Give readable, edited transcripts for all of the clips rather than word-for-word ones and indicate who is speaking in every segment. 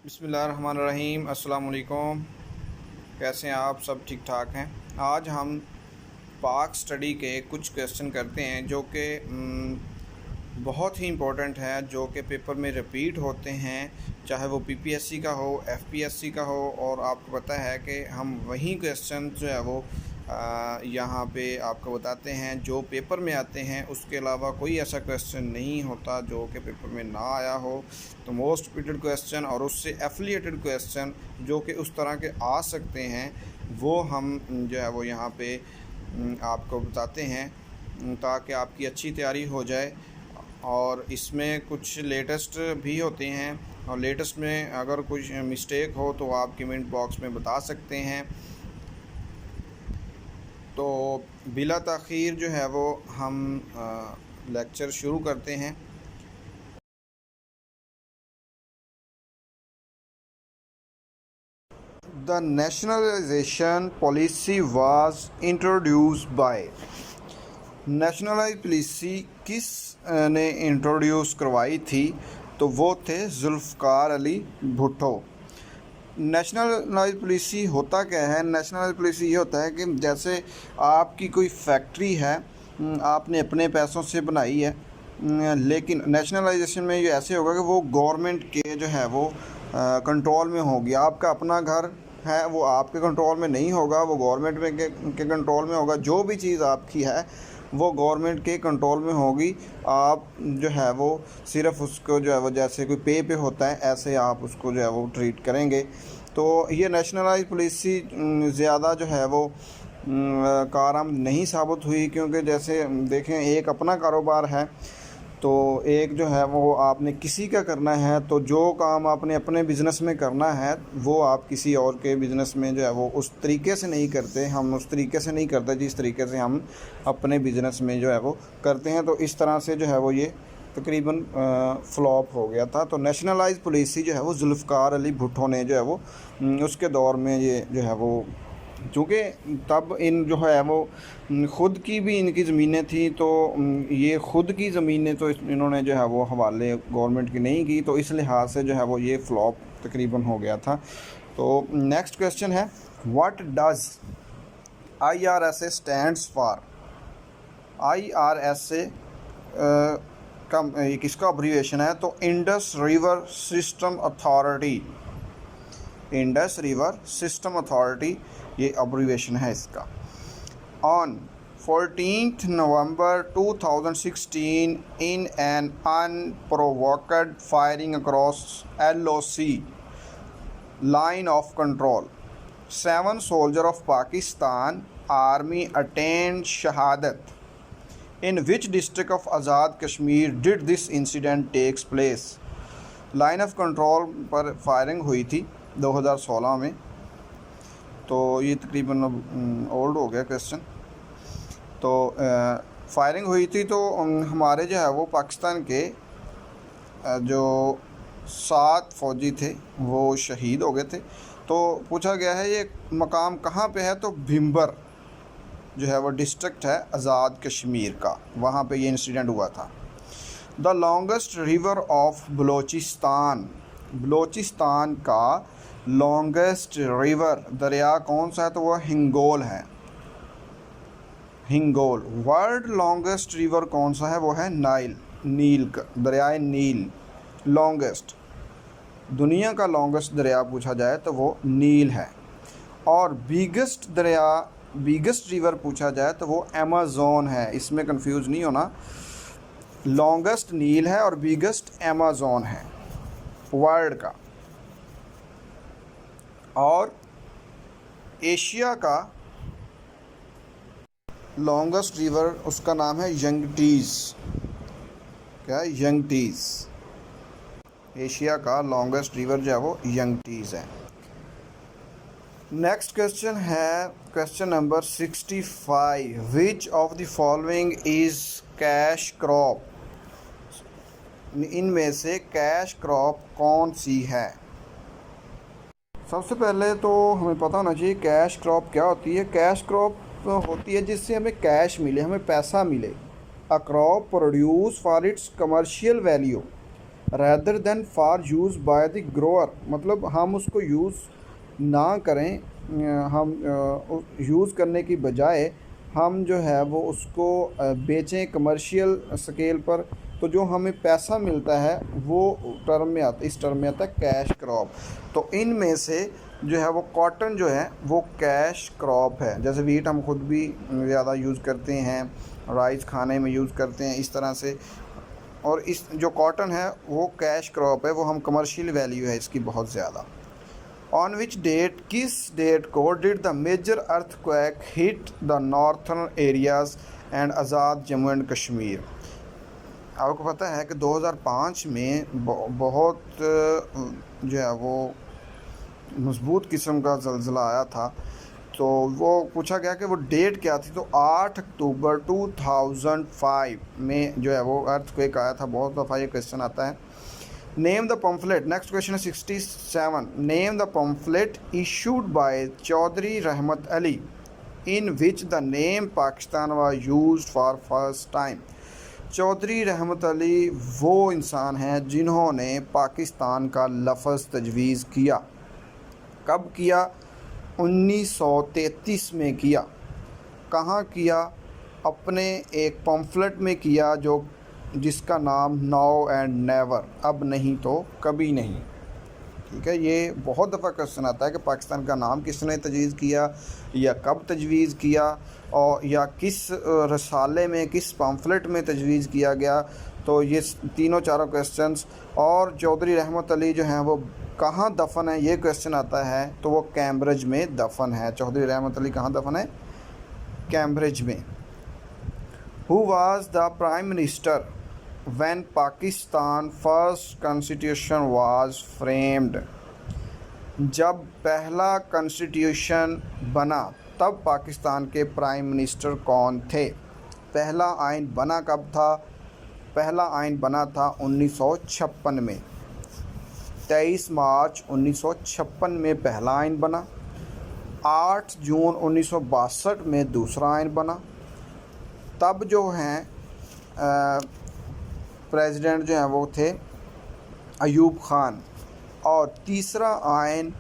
Speaker 1: बिस्मिल्लाहिर्रहमानिर्रहीम। अस्सलाम वालेकुम। कैसे हैं आप? सब ठीक ठाक हैं। आज हम पाक स्टडी के कुछ क्वेश्चन करते हैं जो कि बहुत ही इम्पोर्टेंट है, जो कि पेपर में रिपीट होते हैं, चाहे वो पीपीएससी का हो, एफपीएससी का हो। और आपको पता है कि हम वही क्वेश्चन जो है वो यहाँ पे आपको बताते हैं जो पेपर में आते हैं। उसके अलावा कोई ऐसा क्वेश्चन नहीं होता जो कि पेपर में ना आया हो। तो मोस्ट रिपीटेड क्वेश्चन और उससे एफिलिएटेड क्वेश्चन जो कि उस तरह के आ सकते हैं वो हम जो है वो यहाँ पे आपको बताते हैं ताकि आपकी अच्छी तैयारी हो जाए। और इसमें कुछ लेटेस्ट भी होते हैं, और लेटेस्ट में अगर कुछ मिस्टेक हो तो आप कमेंट बॉक्स में बता सकते हैं। तो बिला ताख़ीर जो है वो हम लेक्चर शुरू करते हैं। The nationalisation policy was introduced by. Nationalise policy किस ने इंट्रोड्यूस करवाई थी? तो वो थे जुल्फ़कार अली भुट्टो। नेशनलाइज पॉलिसी होता क्या है? नेशनलाइज पॉलिसी ये होता है कि जैसे आपकी कोई फैक्ट्री है, आपने अपने पैसों से बनाई है, लेकिन नेशनलाइजेशन में ये ऐसे होगा कि वो गवर्नमेंट के जो है वो कंट्रोल में होगी। आपका अपना घर है वो आपके कंट्रोल में नहीं होगा, वो गवर्नमेंट में के कंट्रोल में होगा। जो भी चीज़ आपकी है वो गवर्नमेंट के कंट्रोल में होगी। आप जो है वो सिर्फ उसको जो है वो जैसे कोई पे होता है ऐसे आप उसको जो है वो ट्रीट करेंगे। तो ये नेशनलाइज पॉलिसी ज़्यादा जो है वो कारआमद नहीं साबित हुई, क्योंकि जैसे देखें एक अपना कारोबार है तो एक जो है वो आपने किसी का करना है, तो जो काम आपने अपने बिज़नेस में करना है वो आप किसी और के बिज़नेस में जो है वो उस तरीके से नहीं करते। हम उस तरीके से नहीं करते जिस तरीके से हम अपने बिज़नेस में जो है वो करते हैं। तो इस तरह से जो है वो ये तकरीबन फ्लॉप हो गया था। तो नेशनलाइज पॉलिसी जो है वो जुल्फ़कार अली भुट्टो ने जो है वो उसके दौर में ये जो है वो, चूँकि तब इन जो है वो ख़ुद की भी इनकी ज़मीनें थी, तो ये ख़ुद की ज़मीनें तो इन्होंने जो है वो हवाले गवर्नमेंट की नहीं की, तो इस लिहाज से जो है वो ये फ्लॉप तकरीबन हो गया था। तो नेक्स्ट क्वेश्चन है, what does IRSA stands for? IRSA का किसका अब्रीविएशन है? तो Indus river system authority. Indus river system authority ये अब्रीविएशन है इसका। On 14th November 2016 in an unprovoked firing across LOC line of control, 7 soldiers of Pakistan Army attained shahadat. In which district of Azad Kashmir did this incident takes place? Line of control पर firing हुई थी 2016 में। तो ये तकरीबन old हो गया question. तो फायरिंग हुई थी तो हमारे जो है वो पाकिस्तान के जो 7 फ़ौजी थे वो शहीद हो गए थे। तो पूछा गया है ये मकाम कहाँ पे है? तो भिम्बर जो है वो डिस्ट्रिक्ट है आज़ाद कश्मीर का, वहाँ पे ये इंसिडेंट हुआ था। The longest river of Balochistan. Balochistan का लॉन्गेस्ट रिवर दरिया कौन सा है? तो वह हिंगोल है, हिंगोल। वर्ल्ड लॉन्गेस्ट रिवर कौन सा है? वो है नाइल, नील का दरियाए नील लॉन्गेस्ट। दुनिया का लॉन्गेस्ट दरिया पूछा जाए तो वो नील है। और बिगेस्ट दरिया, बिगेस्ट रिवर पूछा जाए तो वो अमेज़न है। इसमें कंफ्यूज नहीं होना, लॉन्गेस्ट नील है और बिगेस्ट अमेज़न है वर्ल्ड का। और एशिया का लॉन्गेस्ट रिवर उसका नाम है यंगटीज़। क्या है? यंगटीज़। एशिया का लॉन्गेस्ट रिवर जो है वो यंगटीज़ है। नेक्स्ट क्वेश्चन है question number 65। Which of the following is cash crop? इनमें से कैश क्रॉप कौन सी है? सबसे पहले तो हमें पता होना चाहिए कैश क्रॉप क्या होती है। कैश क्रॉप होती है जिससे हमें कैश मिले, हमें पैसा मिले। A crop produce for its commercial value rather than for use by the grower, मतलब हम उसको यूज़ ना करें, हम यूज़ करने की बजाय हम जो है वो उसको बेचें कमर्शियल स्केल पर, तो जो हमें पैसा मिलता है वो टर्म में आता, इस टर्म में आता है कैश क्रॉप। तो इनमें से जो है वो कॉटन जो है वो कैश क्रॉप है। जैसे वीट हम खुद भी ज़्यादा यूज़ करते हैं, राइस खाने में यूज़ करते हैं, इस तरह से। और इस जो कॉटन है वो कैश क्रॉप है, वो हम कमर्शियल वैल्यू है इसकी बहुत ज़्यादा। ऑन विच डेट, किस डेट को did the major earthquake hit the northern areas and Azad Jammu and Kashmir. आपको पता है कि 2005 में बहुत जो है वो मज़बूत किस्म का ज़लज़ला आया था। तो वो पूछा गया कि वो डेट क्या थी, तो 8 अक्टूबर 2005 में जो है वो अर्थक्वेक आया था। बहुत दफ़ा ये क्वेश्चन आता है। Name the pamphlet, next question है 67। Name the pamphlet issued by Chaudhry Rahmat Ali in which the name Pakistan was used for first time. Chaudhry Rahmat Ali वो इंसान हैं जिन्होंने पाकिस्तान का लफ्ज़ तजवीज़ किया। कब किया? 1933 में किया। कहाँ किया? अपने एक पम्फलेट में किया जो जिसका नाम नाउ एंड नेवर, अब नहीं तो कभी नहीं। ठीक है, ये बहुत दफ़ा क्वेश्चन आता है कि पाकिस्तान का नाम किसने तजवीज़ किया या कब तजवीज़ किया, और या किस रसाले में, किस पम्फलेट में तजवीज़ किया गया। तो ये तीनों चारों क्वेश्चंस। और चौधरी रहमत अली जो हैं वो कहाँ दफन है, ये क्वेश्चन आता है, तो वो कैम्ब्रिज में दफन है। चौधरी रहमत अली कहाँ दफन है? कैम्ब्रिज में। Who was the prime minister when Pakistan first constitution was framed. जब पहला कॉन्स्टिट्यूशन बना तब पाकिस्तान के प्राइम मिनिस्टर कौन थे? पहला आइन बना कब था? पहला आइन बना था 1956 में। 23 मार्च 1956 में पहला आइन बना। 8 जून 1962 में दूसरा आइन बना। तब जो हैं प्रेसिडेंट जो हैं वो थे अयूब ख़ान। और तीसरा आइन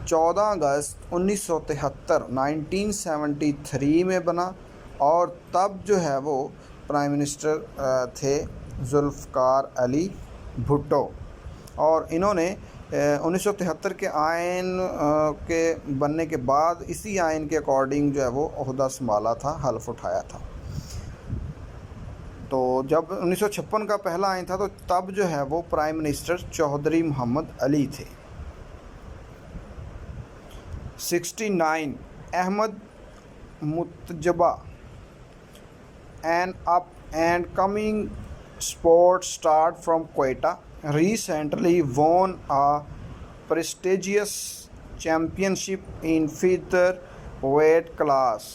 Speaker 1: 14 अगस्त 1973 1973 में बना। और तब जो है वो प्राइम मिनिस्टर थे जुल्फ़िकार अली भुट्टो। और इन्होंने 1973 के आइन के बनने के बाद इसी आइन के अकॉर्डिंग जो है वो ओहदा संभाला था, हल्फ उठाया था। तो जब 1956 का पहला आइन था तो तब जो है वो प्राइम मिनिस्टर चौधरी मोहम्मद अली थे। 69 Ahmad Mujtaba an up and coming sports star from Quetta recently won a prestigious championship in featherweight class।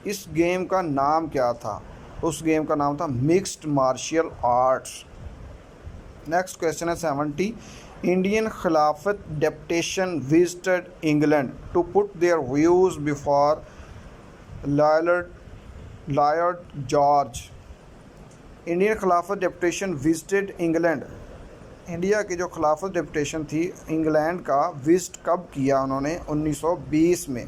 Speaker 1: इस गेम का नाम क्या था? उस गेम का नाम था mixed martial arts. Next question है 70। Indian Khilafat deputation visited England to put their views before Lord George. Indian Khilafat deputation visited England. India की जो खिलाफत डेपुटेशन थी इंग्लैंड का विजिट कब किया उन्होंने? 1920 में।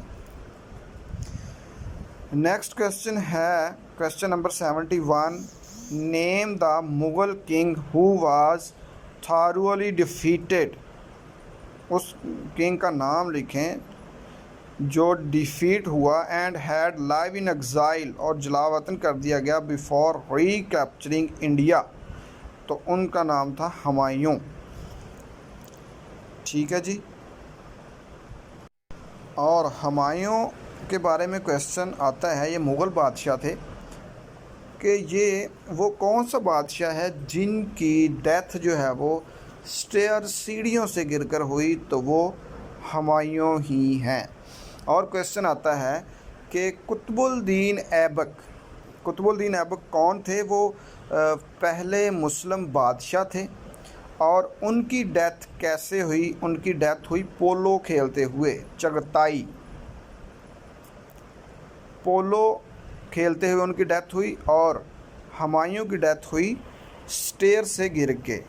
Speaker 1: नेक्स्ट क्वेश्चन है question number 71। Name the Mughal king who was thoroughly defeated. उस किंग का नाम लिखें जो डिफीट हुआ and had live in exile, और जलावतन कर दिया गया बिफोर रिकैप्चरिंग इंडिया। तो उनका नाम था हुमायूं। ठीक है जी। और हुमायूं के बारे में क्वेश्चन आता है, ये मुग़ल बादशाह थे, कि ये वो कौन सा बादशाह है जिनकी डेथ जो है वो स्टेयर सीढ़ियों से गिरकर हुई, तो वो हुमायूं ही हैं। और क्वेश्चन आता है कि कुतुबुद्दीन ऐबक, कुतुबुद्दीन ऐबक कौन थे? वो पहले मुस्लिम बादशाह थे। और उनकी डेथ कैसे हुई? उनकी डेथ हुई पोलो खेलते हुए, चगताई पोलो खेलते हुए उनकी डेथ हुई। और हुमायूं की डेथ हुई स्टेयर से गिर के।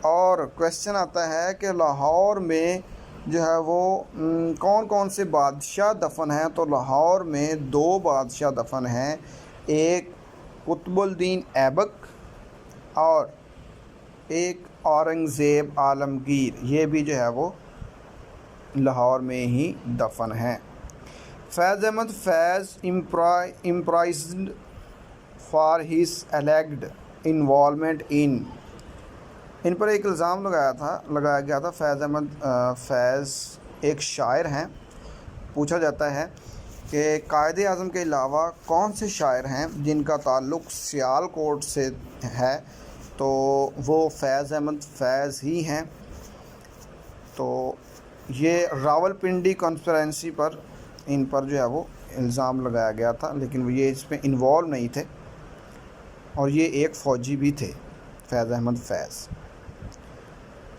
Speaker 1: और क्वेश्चन आता है कि लाहौर में जो है वो कौन कौन से बादशाह दफन हैं। तो लाहौर में 2 बादशाह दफन हैं, एक कुतुबुद्दीन ऐबक और एक औरंगज़ेब आलमगीर। ये भी जो है वो लाहौर में ही दफन हैं। फैज़ अहमद फैज़ इम्प्राइज्ड फॉर हिज एलेग्ड इन्वॉल्वमेंट इन पर एक इल्ज़ाम लगाया गया था। फैज़ अहमद फैज़ एक शायर हैं। पूछा जाता है कि कायदे आज़म के अलावा कौन से शायर हैं जिनका ताल्लुक़ सियालकोट से है। तो वो फैज़ अहमद फैज़ ही हैं। तो ये रावलपिंडी कॉन्स्पिरेंसी पर इन पर जो है वो इल्ज़ाम लगाया गया था, लेकिन ये इसमें इन्वॉल्व नहीं थे और ये एक फ़ौजी भी थे, Faiz Ahmad Faiz.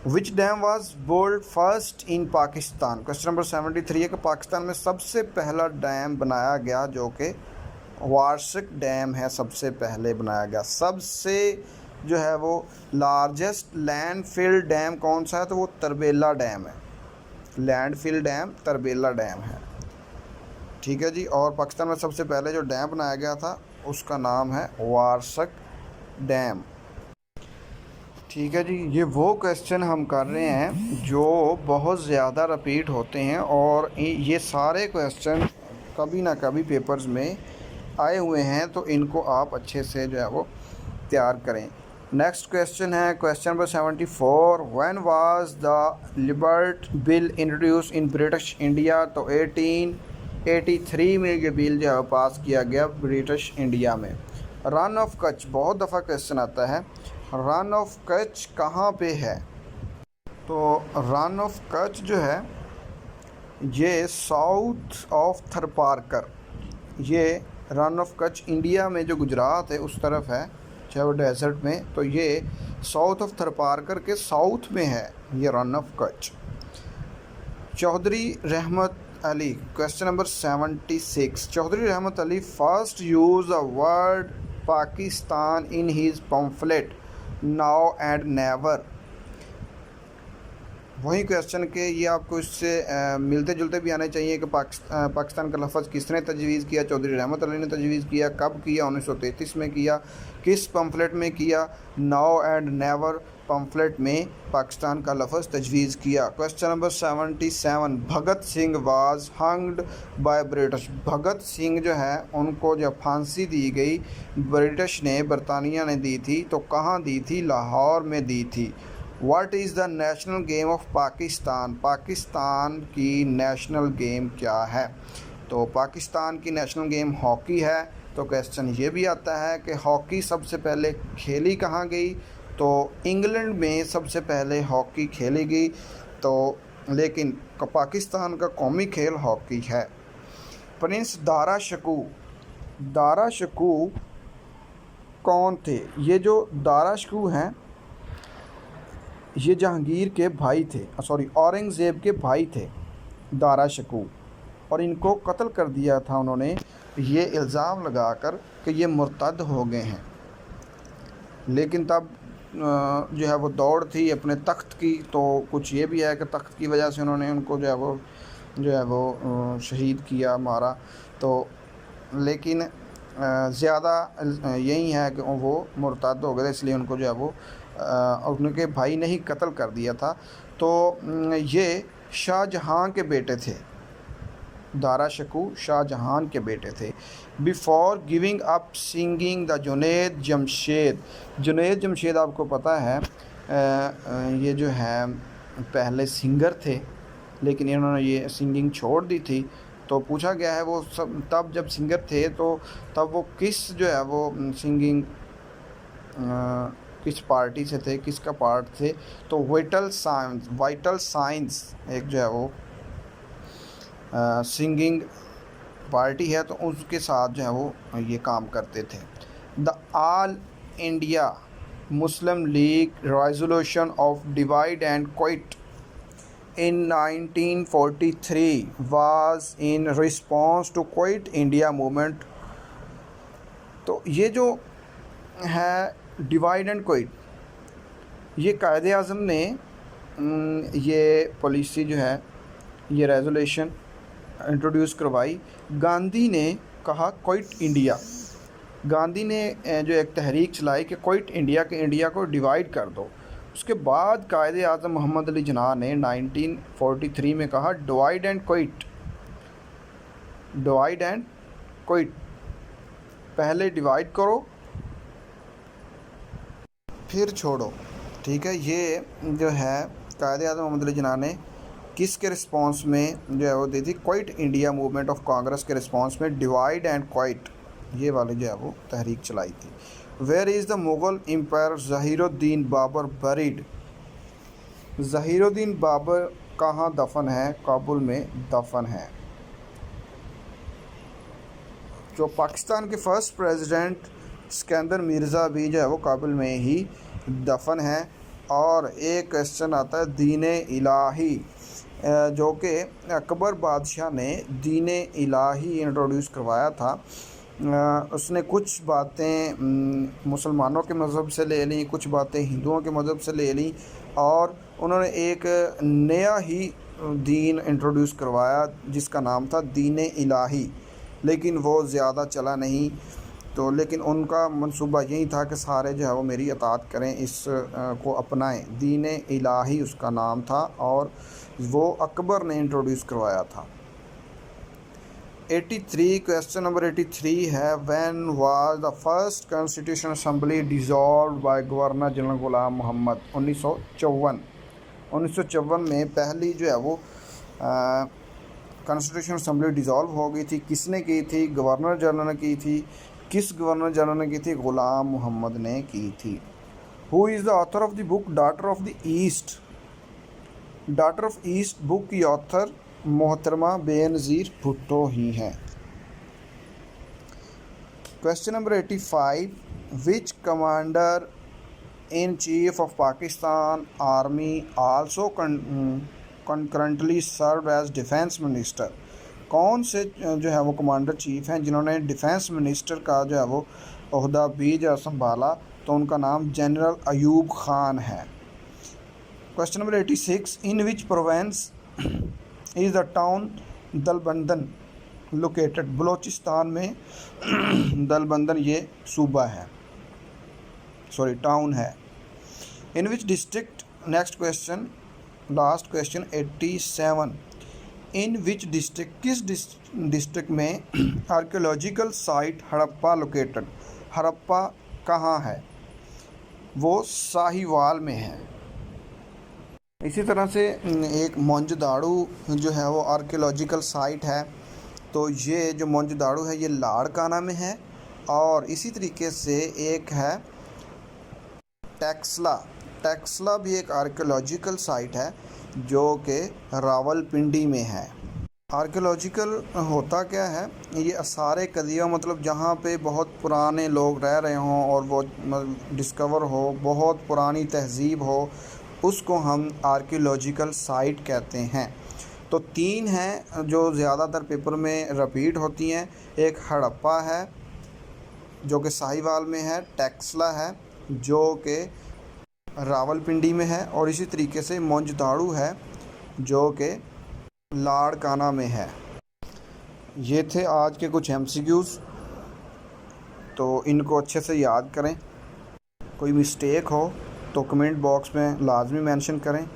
Speaker 1: Which dam was built first in Pakistan. Question number 73 है कि पाकिस्तान में सबसे पहला डैम बनाया गया जो कि वार्षिक डैम है, सबसे पहले बनाया गया। सबसे जो है वो लार्जेस्ट लैंडफिल डैम कौन सा है, तो वो तरबेला डैम है। लैंडफिल डैम तरबेला डैम है, ठीक है जी। और पाकिस्तान में सबसे पहले जो डैम बनाया गया था उसका नाम है वार्षिक डैम, ठीक है जी। ये वो क्वेश्चन हम कर रहे हैं जो बहुत ज़्यादा रिपीट होते हैं और ये सारे क्वेश्चन कभी ना कभी पेपर्स में आए हुए हैं, तो इनको आप अच्छे से जो है वो तैयार करें। नेक्स्ट क्वेश्चन है question number 74। When was the Ilbert bill introduce in British India. तो 1883 में ये बिल जो है पास किया गया ब्रिटिश इंडिया में। रन ऑफ कच्छ, बहुत दफ़ा क्वेश्चन आता है, रन ऑफ कच्छ कहाँ पे है। तो रन ऑफ कच्छ जो है ये साउथ ऑफ थरपारकर, ये रन ऑफ कच्छ इंडिया में जो गुजरात है उस तरफ है, चाहे वो डेजर्ट में, तो ये साउथ ऑफ थरपारकर के साउथ में है ये run of Kutch. Chaudhary Rahmat Ali, question number 76। Chaudhary Rahmat Ali first use the word Pakistan in his pamphlet now and never. वही क्वेश्चन के ये आपको इससे मिलते जुलते भी आने चाहिए कि पाकिस्तान का लफ्ज़ किसने तजवीज़ किया। चौधरी रहमत अली ने तजवीज़ किया, कब किया, 1933 में किया, किस पम्फलेट में किया। नाउ एंड नेवर पम्फलेट में पाकिस्तान का लफ्ज़ तजवीज़ किया। Question number 77। Bhagat Singh was hanged by British. Bhagat Singh जो है उनको जब फांसी दी गई ब्रिटिश ने, बरतानिया ने दी थी, तो कहाँ दी थी, लाहौर में दी थी। What is the national game of Pakistan. Pakistan की नेशनल गेम क्या है। तो पाकिस्तान की नेशनल गेम हॉकी है। तो क्वेश्चन ये भी आता है कि हॉकी सबसे पहले खेली कहाँ गई। तो इंग्लैंड में सबसे पहले हॉकी खेली गई, तो लेकिन पाकिस्तान का कौमी खेल हॉकी है। प्रिंस दारा शकू, दारा शकू कौन थे। ये जो दारा शकू हैं ये जहांगीर के भाई थे, औरंगज़ेब के भाई थे दारा शकू, और इनको कत्ल कर दिया था उन्होंने ये इल्ज़ाम लगाकर कि ये मुर्तद हो गए हैं। लेकिन तब जो है वो दौड़ थी अपने तख्त की, तो कुछ ये भी है कि तख्त की वजह से उन्होंने उनको जो है वो शहीद किया, मारा। तो लेकिन ज़्यादा यही है कि वो मुर्तद हो गए, इसलिए उनको जो है वो उनके भाई ने ही कत्ल कर दिया था। तो ये शाहजहाँ के बेटे थे, दारा शकू शाहजहाँ के बेटे थे। Before giving up singing the Junaid Jamshed. Junaid Jamshed आपको पता है ये जो है पहले सिंगर थे, लेकिन इन्होंने ये सिंगिंग छोड़ दी थी। तो पूछा गया है वो सब तब जब सिंगर थे तो तब वो किस जो है वो सिंगिंग किस पार्टी से थे, किसका पार्ट थे। तो वाइटल साइंस एक जो है वो सिंगिंग पार्टी है, तो उसके साथ जो है वो ये काम करते थे। The all India Muslim league resolution of divide and quit in 1943 was in response to Quit India movement। तो ये जो है डिवाइड एंड क्विट, ये कायदे आज़म ने ये पॉलिसी जो है, ये रेजोल्यूशन इंट्रोड्यूस करवाई। गांधी ने कहा क्विट इंडिया। गांधी ने जो एक तहरीक चलाई कि क्विट इंडिया, के इंडिया को डिवाइड कर दो। उसके बाद कायदे आज़म मोहम्मद अली जिन्ना ने 1943 में कहा divide and quit, divide and quit. पहले डिवाइड करो फिर छोड़ो। ठीक है, ये जो है कायदे आज़म मोहम्मद अली जिन्ना ने किसके रिस्पांस में जो है वो दी थी? Quit India movement of Congress के रिस्पांस में डिवाइड एंड क्विट ये वाली जो है वो तहरीक चलाई थी। Where is the Mughal empire Zahiruddin Babur buried? Zahiruddin Babur कहाँ दफन है? काबुल में दफन है। जो पाकिस्तान के फर्स्ट प्रेसिडेंट सिकंदर मिर्ज़ा भी जो है वो काबुल में ही दफन है। और एक क्वेश्चन आता है दीन इलाही, जो कि अकबर बादशाह ने दीन इलाही इंट्रोड्यूस करवाया था। उसने कुछ बातें मुसलमानों के मज़हब से ले ली, कुछ बातें हिंदुओं के मज़हब से ले ली, और उन्होंने एक नया ही दीन इंट्रोड्यूस करवाया जिसका नाम था दीन इलाही। लेकिन वो ज़्यादा चला नहीं, तो लेकिन उनका मंसूबा यही था कि सारे जो है वो मेरी अताअत करें, इस को अपनाएं। दीन इलाही उसका नाम था और वो अकबर ने इंट्रोड्यूस करवाया था। 83 क्वेश्चन नंबर 83 है when was the first constitution assembly dissolved by governor general Ghulam Mohammad? 1954 में पहली जो है वो कॉन्स्टिट्यूशन असेंबली डिसॉल्व हो गई थी। किसने की थी? गवर्नर जनरल ने की थी। किस गवर्नर जनरल ने की थी? गुलाम मोहम्मद ने की थी। Who is the author of the book daughter of the east? Daughter of east book की ऑथर मोहतरमा बेनज़ीर भुट्टो ही हैं। Question number 85 which commander in chief of Pakistan army also concurrently serve as defence minister? कौन से जो है वो कमांडर चीफ हैं जिन्होंने डिफेंस मिनिस्टर का जो है वो ओहदा भी जो संभाला? तो उनका नाम जनरल अयूब खान है। Question number 86 in which province is the town Dalbandin located? Balochistan में दलबंदन ये सूबा है, सॉरी टाउन है। In which district, next question, last question 87 in which district, किस डिस्ट्रिक्ट में archaeological site Harappa located? Harappa कहाँ है? वो साहिवाल में है। इसी तरह से एक मोहनजोदाड़ो जो है वो आर्कियोलॉजिकल साइट है। तो ये जो मोहनजोदाड़ो है ये लाड़काना में है। और इसी तरीके से एक है टैक्सला। टैक्सला भी एक आर्कियोलॉजिकल साइट है जो कि रावलपिंडी में है। आर्कियोलॉजिकल होता क्या है? ये आसार कदीमा, मतलब जहाँ पे बहुत पुराने लोग रह रहे हों और वो डिस्कवर हो, बहुत पुरानी तहज़ीब हो, उसको हम आर्कियोलॉजिकल साइट कहते हैं। तो 3 हैं जो ज़्यादातर पेपर में रिपीट होती हैं। एक हड़प्पा है जो कि साहिवाल में है, टैक्सला है जो कि रावलपिंडी में है, और इसी तरीके से मोहनजोदाड़ो है जो कि लाड़काना में है। ये थे आज के कुछ MCQs, तो इनको अच्छे से याद करें। कोई मिस्टेक हो तो कमेंट बॉक्स में लाजमी मेंशन करें।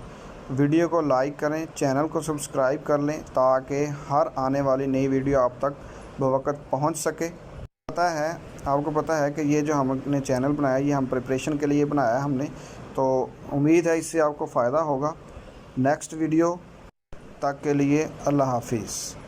Speaker 1: वीडियो को लाइक करें, चैनल को सब्सक्राइब कर लें ताकि हर आने वाली नई वीडियो आप तक बवक्त पहुंच सके। आपको पता है कि ये जो हमने चैनल बनाया ये हम प्रिपरेशन के लिए बनाया हमने, तो उम्मीद है इससे आपको फ़ायदा होगा। नेक्स्ट वीडियो तक के लिए अल्लाह हाफिज़।